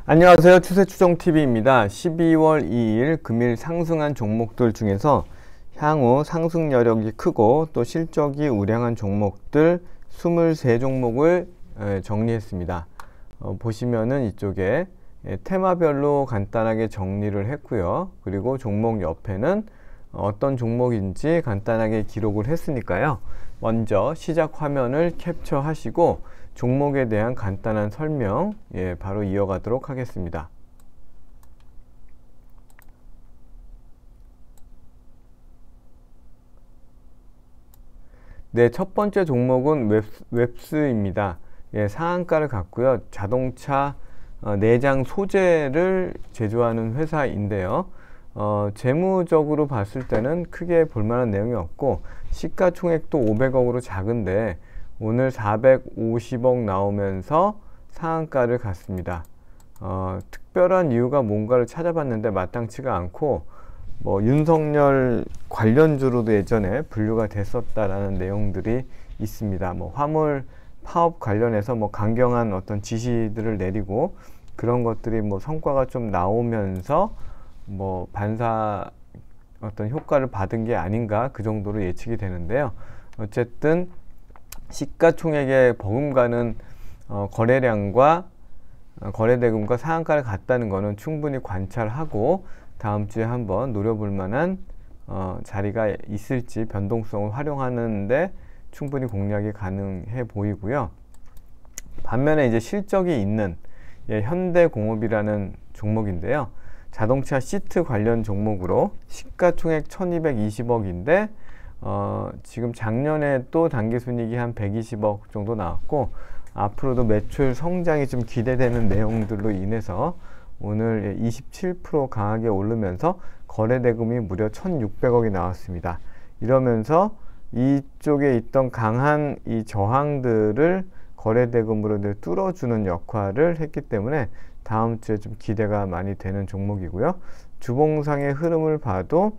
안녕하세요. 추세추정TV입니다. 12월 2일 금일 상승한 종목들 중에서 향후 상승 여력이 크고 또 실적이 우량한 종목들 23종목을 정리했습니다. 보시면은 이쪽에 테마별로 간단하게 정리를 했고요. 그리고 종목 옆에는 어떤 종목인지 간단하게 기록을 했으니까요. 먼저 시작 화면을 캡처하시고 종목에 대한 간단한 설명 바로 이어가도록 하겠습니다. 네, 첫 번째 종목은 웹스입니다. 상한가를 갖고요. 자동차 내장 소재를 제조하는 회사인데요. 재무적으로 봤을 때는 크게 볼만한 내용이 없고 시가총액도 500억으로 작은데 오늘 450억 나오면서 상한가를 갔습니다. 특별한 이유가 뭔가를 찾아봤는데 마땅치가 않고 윤석열 관련주로도 예전에 분류가 됐었다라는 내용들이 있습니다. 화물 파업 관련해서 강경한 어떤 지시들을 내리고 그런 것들이 성과가 좀 나오면서 반사 어떤 효과를 받은 게 아닌가 그 정도로 예측이 되는데요. 어쨌든 시가총액에 버금가는 거래량과 거래대금과 상한가를 갔다는 것은 충분히 관찰하고 다음 주에 한번 노려볼 만한 자리가 있을지 변동성을 활용하는데 충분히 공략이 가능해 보이고요. 반면에 이제 실적이 있는 현대공업이라는 종목인데요. 자동차 시트 관련 종목으로 시가총액 1220억인데 지금 작년에 또 당기순이익이 한 120억 정도 나왔고 앞으로도 매출 성장이 좀 기대되는 내용들로 인해서 오늘 27% 강하게 오르면서 거래대금이 무려 1600억이 나왔습니다. 이러면서 이쪽에 있던 강한 이 저항들을 거래대금으로 뚫어주는 역할을 했기 때문에 다음 주에 좀 기대가 많이 되는 종목이고요. 주봉상의 흐름을 봐도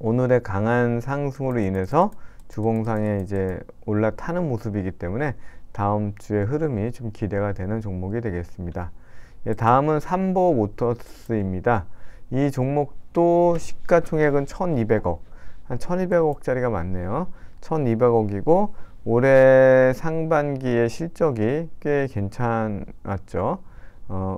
오늘의 강한 상승으로 인해서 주봉상에 이제 올라타는 모습이기 때문에 다음 주의 흐름이 좀 기대가 되는 종목이 되겠습니다. 다음은 삼보모터스입니다. 이 종목도 시가총액은 1200억, 한 1200억짜리가 많네요. 1200억이고 올해 상반기의 실적이 꽤 괜찮았죠.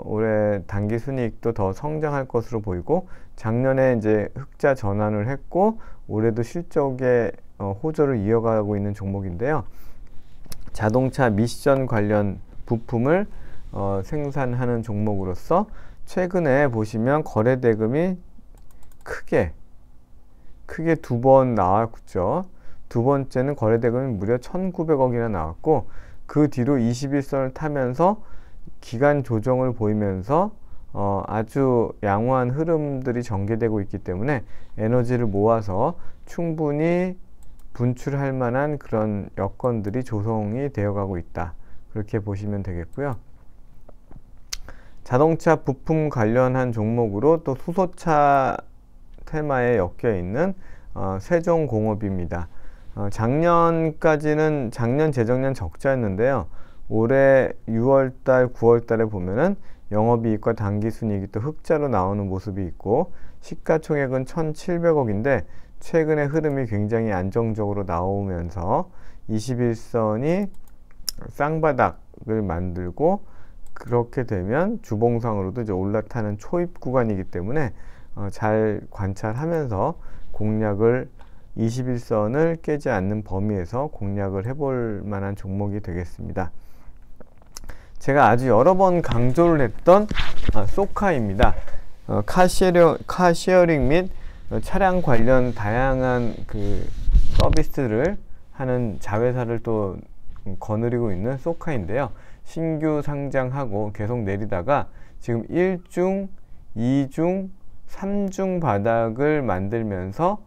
올해 당기순이익도 더 성장할 것으로 보이고 작년에 이제 흑자 전환을 했고 올해도 실적의 호조를 이어가고 있는 종목인데요. 자동차 미션 관련 부품을 생산하는 종목으로서 최근에 보시면 거래대금이 크게 두 번 나왔죠. 두 번째는 거래대금이 무려 1900억이나 나왔고 그 뒤로 21선을 타면서 기간 조정을 보이면서 아주 양호한 흐름들이 전개되고 있기 때문에 에너지를 모아서 충분히 분출할 만한 그런 여건들이 조성이 되어가고 있다. 그렇게 보시면 되겠고요. 자동차 부품 관련한 종목으로 또 수소차 테마에 엮여 있는 세종공업입니다. 작년 재정년 적자였는데요. 올해 6월달, 9월달에 보면은 영업이익과 당기순이익이 또 흑자로 나오는 모습이 있고 시가총액은 1700억인데 최근에 흐름이 굉장히 안정적으로 나오면서 21선이 쌍바닥을 만들고 그렇게 되면 주봉상으로도 이제 올라타는 초입 구간이기 때문에 잘 관찰하면서 공략을 21선을 깨지 않는 범위에서 공략을 해볼 만한 종목이 되겠습니다. 제가 아주 여러 번 강조를 했던 소카입니다. 카쉐어링 및 차량 관련 다양한 그 서비스를 하는 자회사를 또 거느리고 있는 소카인데요. 신규 상장하고 계속 내리다가 지금 1중, 2중, 3중 바닥을 만들면서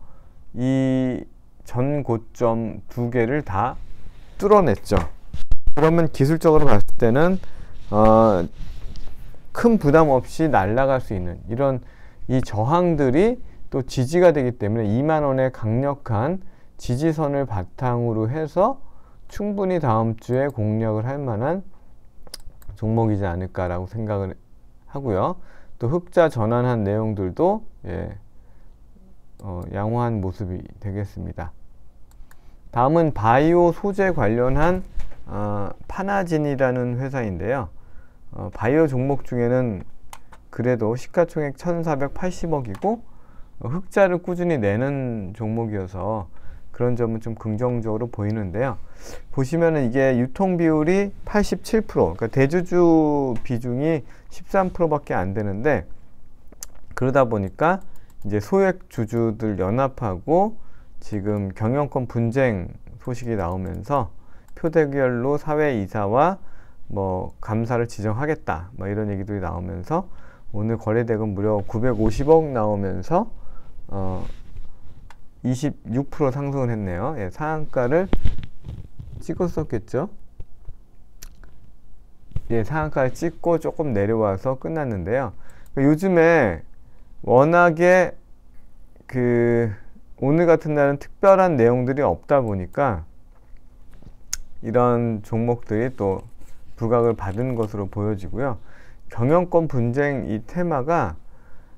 이 전 고점 두 개를 다 뚫어냈죠. 그러면 기술적으로 봤을 때는 큰 부담 없이 날아갈 수 있는 이런 이 저항들이 또 지지가 되기 때문에 2만원의 강력한 지지선을 바탕으로 해서 충분히 다음 주에 공략을 할 만한 종목이지 않을까라고 생각을 하고요. 또 흑자 전환한 내용들도 양호한 모습이 되겠습니다. 다음은 바이오 소재 관련한 파나진이라는 회사인데요. 바이오 종목 중에는 그래도 시가총액 1480억이고 흑자를 꾸준히 내는 종목이어서 그런 점은 좀 긍정적으로 보이는데요. 보시면은 이게 유통 비율이 87%, 그러니까 대주주 비중이 13%밖에 안 되는데, 그러다 보니까 이제 소액 주주들 연합하고 지금 경영권 분쟁 소식이 나오면서 표대결로 사회이사와 뭐 감사를 지정하겠다, 뭐 이런 얘기들이 나오면서 오늘 거래대금 무려 950억 나오면서 26% 상승을 했네요. 상한가를 찍었었겠죠. 상한가를 찍고 조금 내려와서 끝났는데요. 요즘에 워낙에 오늘 같은 날은 특별한 내용들이 없다 보니까 이런 종목들이 또 부각을 받은 것으로 보여지고요. 경영권 분쟁 이 테마가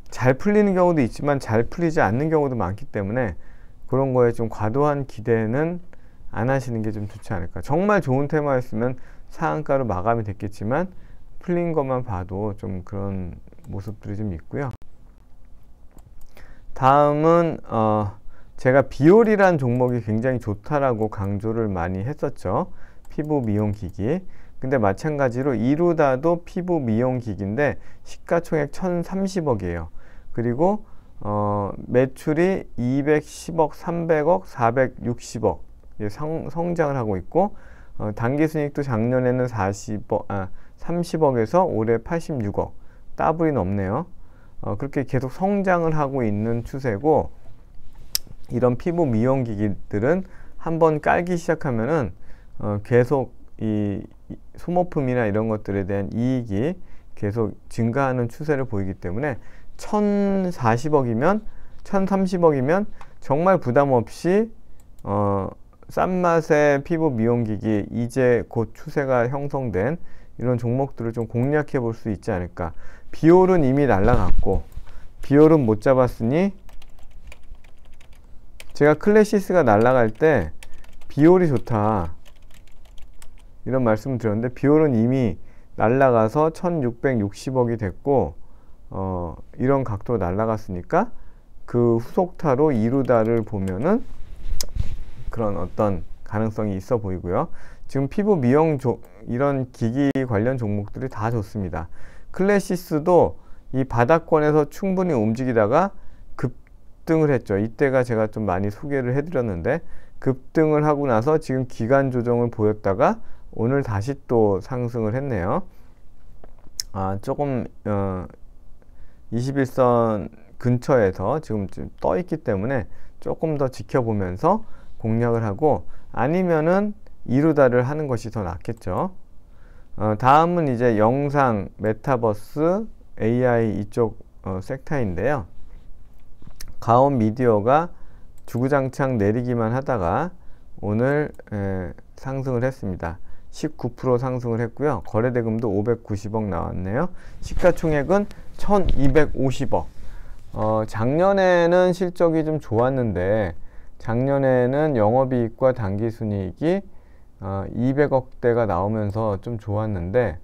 잘 풀리는 경우도 있지만 잘 풀리지 않는 경우도 많기 때문에 그런 거에 좀 과도한 기대는 안 하시는 게 좀 좋지 않을까. 정말 좋은 테마였으면 상한가로 마감이 됐겠지만 풀린 것만 봐도 좀 그런 모습들이 좀 있고요. 다음은 제가 비올이란 종목이 굉장히 좋다라고 강조를 많이 했었죠. 피부 미용 기기. 근데 마찬가지로 이루다도 피부 미용 기기인데 시가총액 1030억이에요. 그리고 매출이 210억, 300억, 460억 성장을 하고 있고, 당기순이익도 작년에는 30억에서 올해 86억, 더블이 넘네요. 그렇게 계속 성장을 하고 있는 추세고, 이런 피부 미용 기기들은 한번 깔기 시작하면은 계속 이 소모품이나 이런 것들에 대한 이익이 계속 증가하는 추세를 보이기 때문에 1040억이면 1030억이면 정말 부담 없이 싼 맛의 피부 미용기기, 이제 곧 추세가 형성된 이런 종목들을 좀 공략해 볼 수 있지 않을까. 비올은 이미 날라갔고 비올은 못 잡았으니, 제가 클래시스가 날라갈 때 비올이 좋다 이런 말씀을 드렸는데, 비올은 이미 날라가서 1660억이 됐고 이런 각도로 날라갔으니까 그 후속타로 이루다를 보면은 그런 어떤 가능성이 있어 보이고요. 지금 피부 미용 이런 기기 관련 종목들이 다 좋습니다. 클래시스도 이 바닥권에서 충분히 움직이다가 급등을 했죠. 이때가 제가 좀 많이 소개를 해드렸는데, 급등을 하고 나서 지금 기간 조정을 보였다가 오늘 다시 또 상승을 했네요. 조금 21선 근처에서 지금 떠 있기 때문에 조금 더 지켜보면서 공략을 하고, 아니면은 이루다를 하는 것이 더 낫겠죠. 다음은 이제 영상, 메타버스, AI 이쪽 섹터인데요. 가온 미디어가 주구장창 내리기만 하다가 오늘 상승을 했습니다. 19% 상승을 했고요. 거래대금도 590억 나왔네요. 시가총액은 1250억. 작년에는 실적이 좀 좋았는데, 작년에는 영업이익과 당기순이익이 200억대가 나오면서 좀 좋았는데,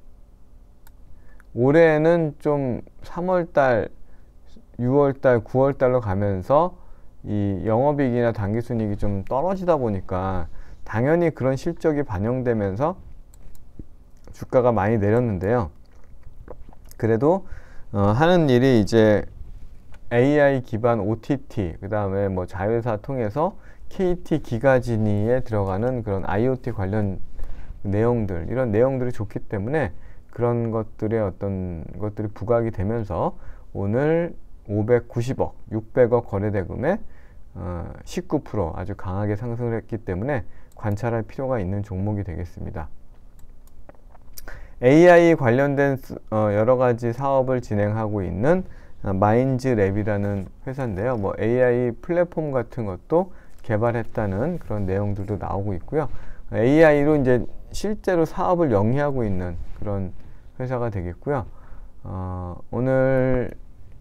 올해는 좀 3월달, 6월달, 9월달로 가면서 이 영업이익이나 당기순이익이 좀 떨어지다 보니까 당연히 그런 실적이 반영되면서 주가가 많이 내렸는데요. 그래도 하는 일이 이제 AI 기반 OTT, 그 다음에 뭐 자회사 통해서 KT 기가진이에 들어가는 그런 IoT 관련 내용들, 이런 내용들이 좋기 때문에 그런 것들의 어떤 것들이 부각이 되면서 오늘 590억, 600억 거래대금에 19% 아주 강하게 상승을 했기 때문에 관찰할 필요가 있는 종목이 되겠습니다. AI 관련된 여러 가지 사업을 진행하고 있는 마인즈랩이라는 회사인데요. 뭐 AI 플랫폼 같은 것도 개발했다는 그런 내용들도 나오고 있고요. AI로 이제 실제로 사업을 영위하고 있는 그런 회사가 되겠고요. 오늘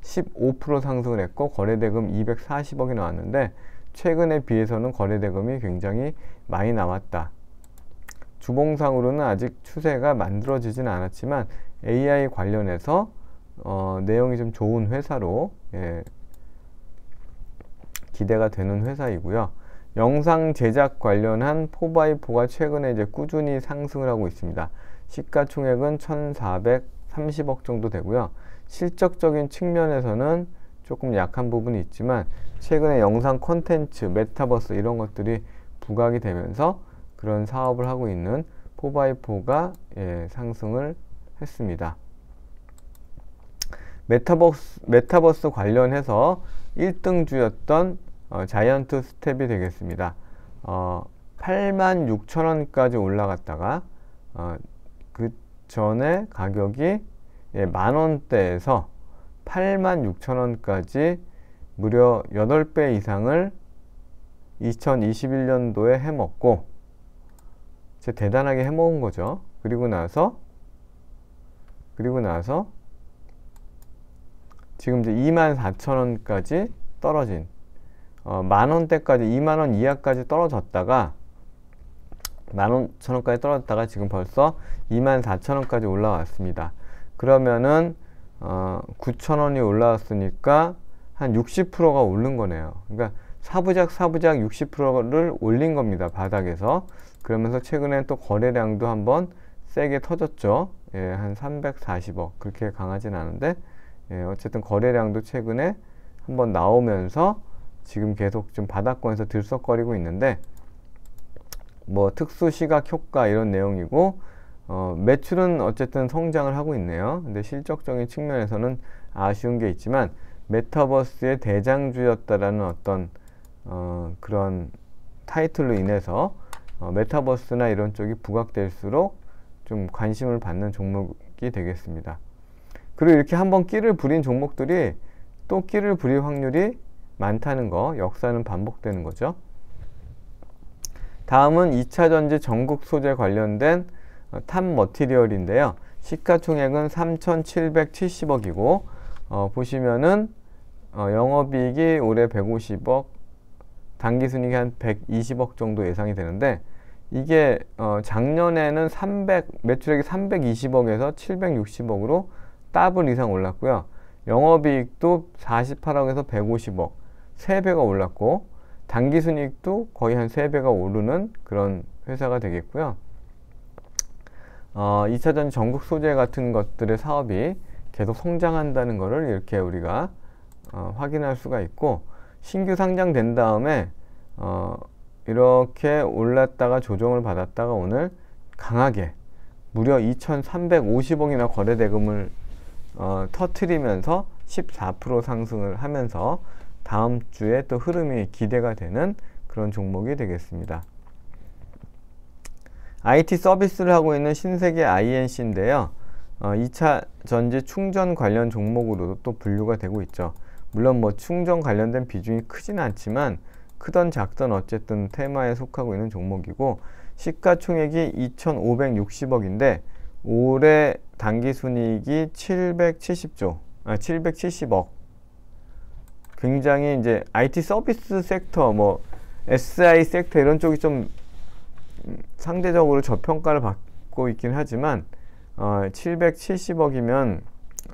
15% 상승을 했고 거래대금 240억이 나왔는데 최근에 비해서는 거래대금이 굉장히 많이 나왔다. 주봉상으로는 아직 추세가 만들어지진 않았지만 AI 관련해서 내용이 좀 좋은 회사로 기대가 되는 회사이고요. 영상 제작 관련한 4x4가 최근에 이제 꾸준히 상승을 하고 있습니다. 시가총액은 1,430억 정도 되고요. 실적적인 측면에서는 조금 약한 부분이 있지만 최근에 영상 콘텐츠, 메타버스 이런 것들이 부각이 되면서 그런 사업을 하고 있는 4x4가 상승을 했습니다. 메타버스 관련해서 1등주였던 자이언트 스텝이 되겠습니다. 86,000원까지 올라갔다가 그 전에 가격이 만원대에서 86,000원까지 무려 8배 이상을 2021년도에 해먹고 진짜 대단하게 해먹은 거죠. 그리고 나서 지금 이제 24,000원까지 떨어진 만원대까지 2만원 이하까지 떨어졌다가 11,000원까지 떨어졌다가 지금 벌써 24,000원까지 올라왔습니다. 그러면은 9,000원이 올라왔으니까 한 60%가 오른 거네요. 그러니까 사부작 60%를 올린 겁니다. 바닥에서. 그러면서 최근에 또 거래량도 한번 세게 터졌죠. 한 340억. 그렇게 강하진 않은데 어쨌든 거래량도 최근에 한번 나오면서 지금 계속 좀 바닥권에서 들썩거리고 있는데 뭐 특수 시각 효과 이런 내용이고 매출은 어쨌든 성장을 하고 있네요. 근데 실적적인 측면에서는 아쉬운 게 있지만 메타버스의 대장주였다라는 어떤 그런 타이틀로 인해서 메타버스나 이런 쪽이 부각될수록 좀 관심을 받는 종목이 되겠습니다. 그리고 이렇게 한번 끼를 부린 종목들이 또 끼를 부릴 확률이 많다는 거, 역사는 반복되는 거죠. 다음은 2차전지 전국 소재 관련된 탑머티리얼인데요. 시가총액은 3,770억이고 보시면은 영업이익이 올해 150억, 당기순이익이 한 120억 정도 예상이 되는데 이게 작년에는 매출액이 320억에서 760억으로 더블 이상 올랐고요. 영업이익도 48억에서 150억, 3배가 올랐고 당기순이익도 거의 한 3배가 오르는 그런 회사가 되겠고요. 2차전 전국 소재 같은 것들의 사업이 계속 성장한다는 것을 이렇게 우리가 확인할 수가 있고 신규 상장된 다음에 이렇게 올랐다가 조정을 받았다가 오늘 강하게 무려 2,350억이나 거래대금을 터트리면서 14% 상승을 하면서 다음 주에 또 흐름이 기대가 되는 그런 종목이 되겠습니다. IT 서비스를 하고 있는 신세계 INC인데요. 2차 전지 충전 관련 종목으로도 또 분류가 되고 있죠. 물론 뭐 충전 관련된 비중이 크진 않지만 크던 작던 어쨌든 테마에 속하고 있는 종목이고 시가총액이 2,560억인데 올해 당기순이익이 770억. 굉장히 이제 IT 서비스 섹터, 뭐 SI 섹터 이런 쪽이 좀 상대적으로 저평가를 받고 있긴 하지만 770억이면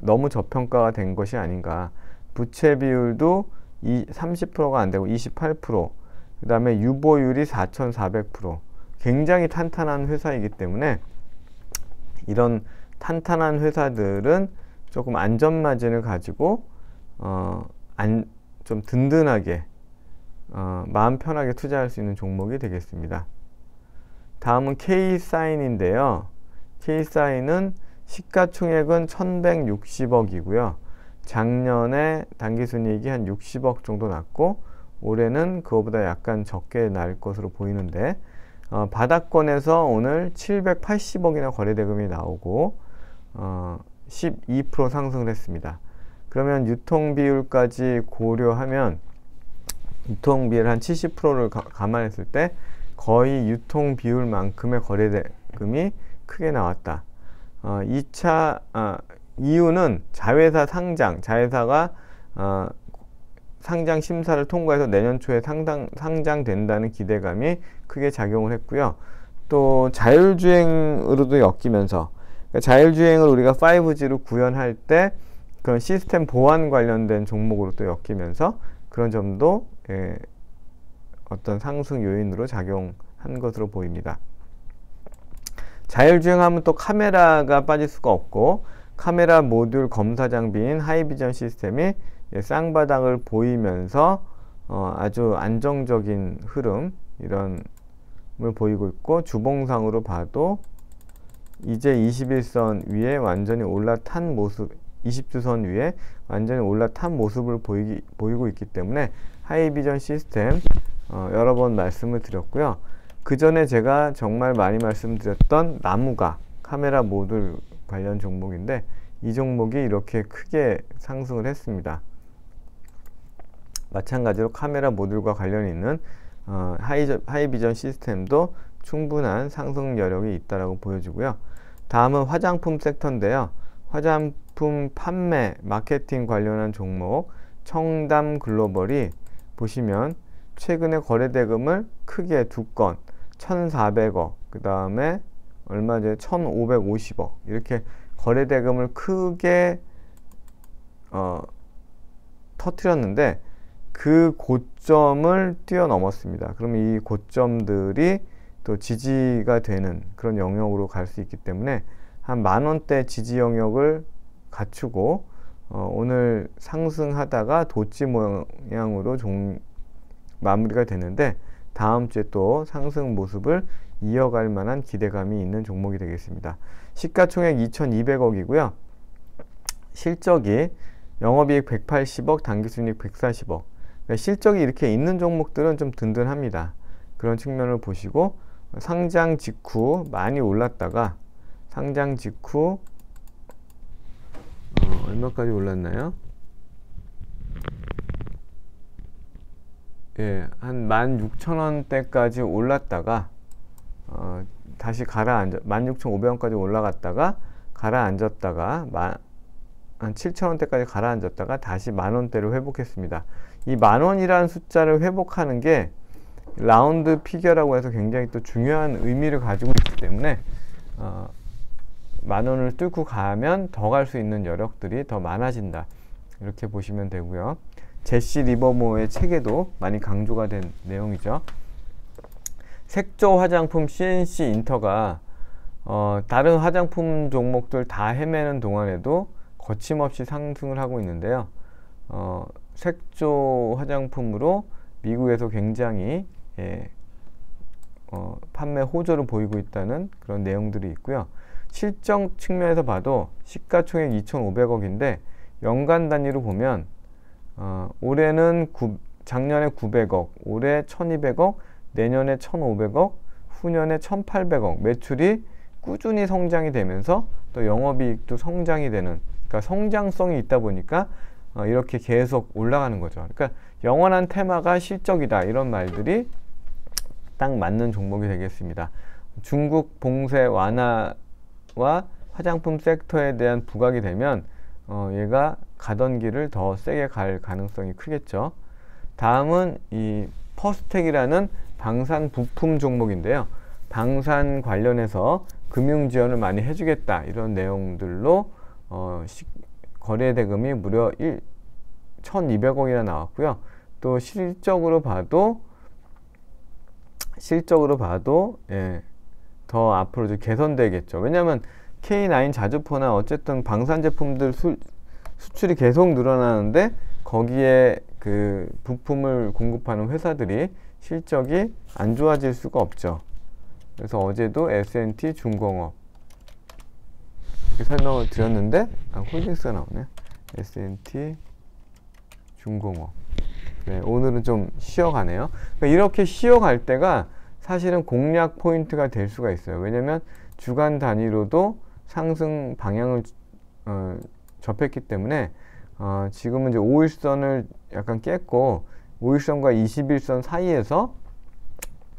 너무 저평가가 된 것이 아닌가. 부채 비율도 30%가 안 되고 28%, 그 다음에 유보율이 4,400%. 굉장히 탄탄한 회사이기 때문에 이런 탄탄한 회사들은 조금 안전마진을 가지고 좀 든든하게 마음 편하게 투자할 수 있는 종목이 되겠습니다. 다음은 K사인인데요. K사인은 시가총액은 1,160억이고요. 작년에 당기순이익이 한 60억 정도 났고 올해는 그거보다 약간 적게 날 것으로 보이는데 바닥권에서 오늘 780억이나 거래대금이 나오고 12% 상승을 했습니다. 그러면 유통비율까지 고려하면 유통비율 한 70%를 감안했을 때 거의 유통비율만큼의 거래대금이 크게 나왔다. 이유는 자회사 자회사가 상장 심사를 통과해서 내년 초에 상장된다는 기대감이 크게 작용을 했고요. 또 자율주행으로도 엮이면서, 그러니까 자율주행을 우리가 5G로 구현할 때 그런 시스템 보안 관련된 종목으로 또 엮이면서 그런 점도 어떤 상승 요인으로 작용한 것으로 보입니다. 자율주행하면 또 카메라가 빠질 수가 없고, 카메라 모듈 검사 장비인 하이비전 시스템이 쌍바닥을 보이면서 아주 안정적인 흐름, 이런 을 보이고 있고, 주봉상으로 봐도 이제 21선 위에 완전히 올라탄 모습, 20주선 위에 완전히 올라탄 모습을 보이고 있기 때문에 하이비전 시스템 여러 번 말씀을 드렸고요. 그 전에 제가 정말 많이 말씀드렸던 나무가 카메라 모듈 관련 종목인데, 이 종목이 이렇게 크게 상승을 했습니다. 마찬가지로 카메라 모듈과 관련이 있는 하이비전 시스템도 충분한 상승 여력이 있다라고 보여지고요. 다음은 화장품 섹터인데요. 화장품 판매, 마케팅 관련한 종목 청담 글로벌이 보시면 최근에 거래 대금을 크게 2건 1,400억, 그 다음에 얼마 전에 1,550억 이렇게 거래 대금을 크게 터뜨렸는데, 그 고점을 뛰어넘었습니다. 그러면 이 고점들이 또 지지가 되는 그런 영역으로 갈 수 있기 때문에 한 10,000원대 지지 영역을 갖추고 오늘 상승하다가 도치 모양으로 마무리가 되는데, 다음 주에 또 상승 모습을 이어갈 만한 기대감이 있는 종목이 되겠습니다. 시가총액 2,200억이고요. 실적이 영업이익 180억, 당기순이익 140억. 그러니까 실적이 이렇게 있는 종목들은 좀 든든합니다. 그런 측면을 보시고, 상장 직후 많이 올랐다가 상장 직후 얼마까지 올랐나요? 예, 한 16,000원대까지 올랐다가 다시 가라앉아 16,500원까지 올라갔다가 가라앉았다가 한 7,000원대까지 가라앉았다가 다시 10,000원대로 회복했습니다. 이 10,000원이라는 숫자를 회복하는 게 라운드 피겨라고 해서 굉장히 또 중요한 의미를 가지고 있기 때문에 10,000원을 뚫고 가면 더 갈 수 있는 여력들이 더 많아진다, 이렇게 보시면 되고요. 제시 리버모어의 책에도 많이 강조가 된 내용이죠. 색조 화장품 CNC 인터가 다른 화장품 종목들 다 헤매는 동안에도 거침없이 상승을 하고 있는데요. 색조 화장품으로 미국에서 굉장히 판매 호조를 보이고 있다는 그런 내용들이 있고요. 실적 측면에서 봐도 시가총액 2,500억인데 연간 단위로 보면 올해는 작년에 900억, 올해 1,200억, 내년에 1,500억, 후년에 1,800억 매출이 꾸준히 성장이 되면서 또 영업이익도 성장이 되는, 그러니까 성장성이 있다 보니까 이렇게 계속 올라가는 거죠. 그러니까 영원한 테마가 실적이다, 이런 말들이 딱 맞는 종목이 되겠습니다. 중국 봉쇄 완화와 화장품 섹터에 대한 부각이 되면 얘가 가던 길을 더 세게 갈 가능성이 크겠죠. 다음은 이 퍼스텍이라는 방산 부품 종목인데요. 방산 관련해서 금융 지원을 많이 해주겠다, 이런 내용들로 거래 대금이 무려 1,200억이나 나왔고요. 또 실적으로 봐도 더 앞으로 좀 개선되겠죠. 왜냐하면 K9 자주포나 어쨌든 방산 제품들 수출이 계속 늘어나는데, 거기에 그 부품을 공급하는 회사들이 실적이 안 좋아질 수가 없죠. 그래서 어제도 S&T 중공업 이렇게 설명을 드렸는데 홀딩스가 나오네. S&T 중공업. 네, 오늘은 좀 쉬어가네요. 그러니까 이렇게 쉬어갈 때가 사실은 공략 포인트가 될 수가 있어요. 왜냐면 주간 단위로도 상승 방향을 접했기 때문에 지금은 이제 5일선을 약간 깼고 5일선과 21선 사이에서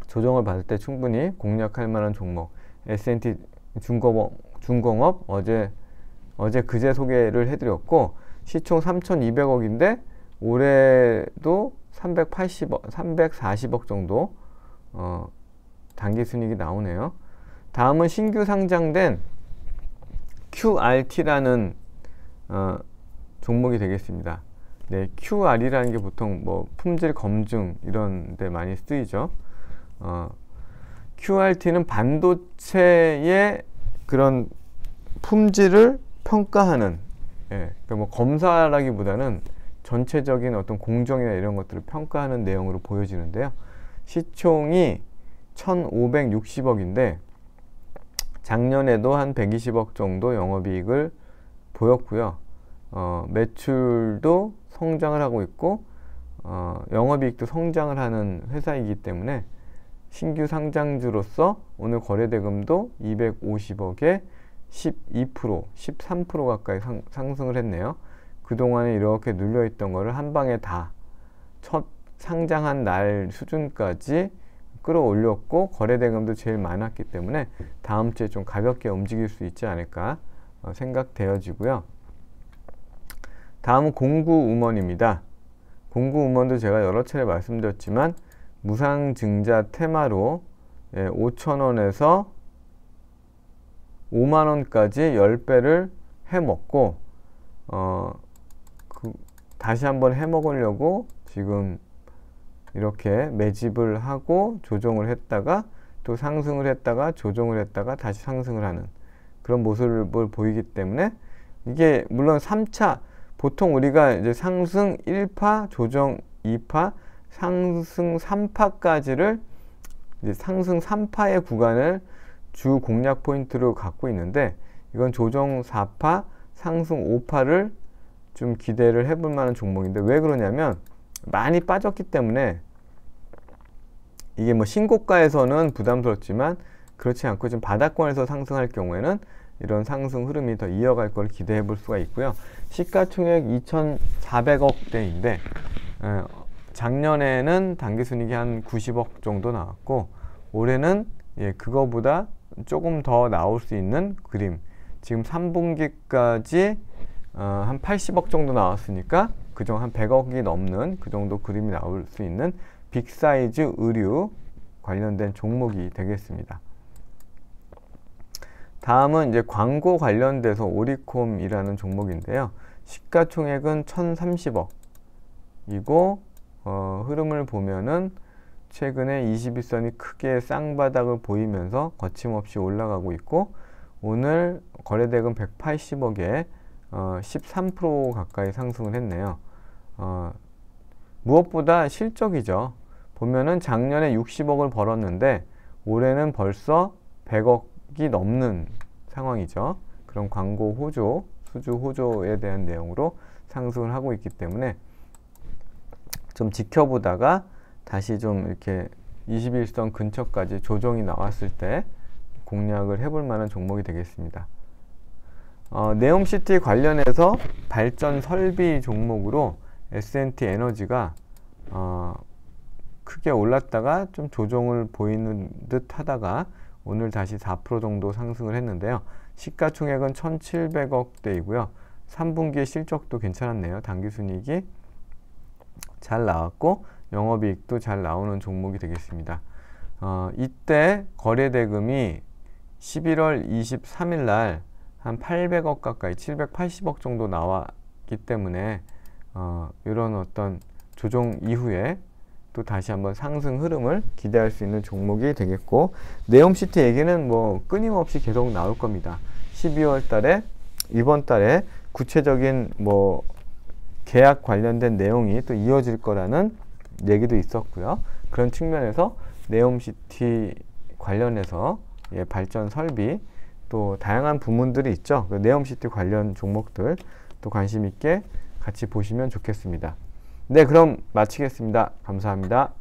조정을 받을 때 충분히 공략할 만한 종목, S&T 중공업 어제 어제 그제 소개를 해드렸고, 시총 3,200억인데 올해도 340억 정도 당기순이익이 나오네요. 다음은 신규 상장된 QRT라는 종목이 되겠습니다. 네, QR이라는 게 보통 뭐 품질 검증 이런 데 많이 쓰이죠. QRT는 반도체의 그런 품질을 평가하는, 그러니까 뭐 검사라기보다는 전체적인 어떤 공정이나 이런 것들을 평가하는 내용으로 보여지는데요. 시총이 1,560억인데 작년에도 한 120억 정도 영업이익을 보였고요. 매출도 성장을 하고 있고 영업이익도 성장을 하는 회사이기 때문에 신규 상장주로서 오늘 거래대금도 250억에 12%, 13% 가까이 상승을 했네요. 그동안에 이렇게 눌려있던 거를 한 방에 다 첫 상장한 날 수준까지 끌어올렸고 거래대금도 제일 많았기 때문에 다음 주에 좀 가볍게 움직일 수 있지 않을까 생각되어지고요. 다음은 공구음원입니다. 공구음원도 제가 여러 차례 말씀드렸지만 무상증자 테마로 5,000원에서 5만원까지 10배를 해먹고 다시 한번 해먹으려고 지금 이렇게 매집을 하고 조정을 했다가 또 상승을 했다가 조정을 했다가 다시 상승을 하는 그런 모습을 보이기 때문에 이게 물론 3차 보통 우리가 이제 상승 1파, 조정 2파, 상승 3파까지를 이제 상승 3파의 구간을 주 공략 포인트로 갖고 있는데 이건 조정 4파, 상승 5파를 좀 기대를 해볼 만한 종목인데 왜 그러냐면 많이 빠졌기 때문에 이게 뭐 신고가에서는 부담스럽지만 그렇지 않고 좀 바닥권에서 상승할 경우에는 이런 상승 흐름이 더 이어갈 걸 기대해 볼 수가 있고요. 시가총액 2,400억대인데 작년에는 당기순이익이 한 90억 정도 나왔고 올해는 그거보다 조금 더 나올 수 있는 그림. 지금 3분기까지 한 80억 정도 나왔으니까 그중 한 100억이 넘는 그 정도 그림이 나올 수 있는 빅사이즈 의류 관련된 종목이 되겠습니다. 다음은 이제 광고 관련돼서 오리콤이라는 종목인데요. 시가총액은 1,030억이고 흐름을 보면은 최근에 21선이 크게 쌍바닥을 보이면서 거침없이 올라가고 있고 오늘 거래대금 180억에 13% 가까이 상승을 했네요. 무엇보다 실적이죠. 보면은 작년에 60억을 벌었는데 올해는 벌써 100억이 넘는 상황이죠. 그런 광고 호조, 수주 호조에 대한 내용으로 상승을 하고 있기 때문에 좀 지켜보다가 다시 좀 이렇게 21선 근처까지 조정이 나왔을 때 공략을 해볼 만한 종목이 되겠습니다. 네옴시티 관련해서 발전 설비 종목으로 S&T 에너지가 크게 올랐다가 좀 조정을 보이는 듯 하다가 오늘 다시 4% 정도 상승을 했는데요. 시가총액은 1,700억대이고요. 3분기의 실적도 괜찮았네요. 당기순이익이 잘 나왔고 영업이익도 잘 나오는 종목이 되겠습니다. 이때 거래대금이 11월 23일 날 한 800억 가까이 780억 정도 나왔기 때문에 이런 어떤 조정 이후에 또 다시 한번 상승 흐름을 기대할 수 있는 종목이 되겠고 네옴시티 얘기는 뭐 끊임없이 계속 나올 겁니다. 12월 달에 이번 달에 구체적인 뭐 계약 관련된 내용이 또 이어질 거라는 얘기도 있었고요. 그런 측면에서 네옴시티 관련해서 발전 설비 또 다양한 부문들이 있죠. 그 네옴시티 관련 종목들 또 관심 있게 같이 보시면 좋겠습니다. 네, 그럼 마치겠습니다. 감사합니다.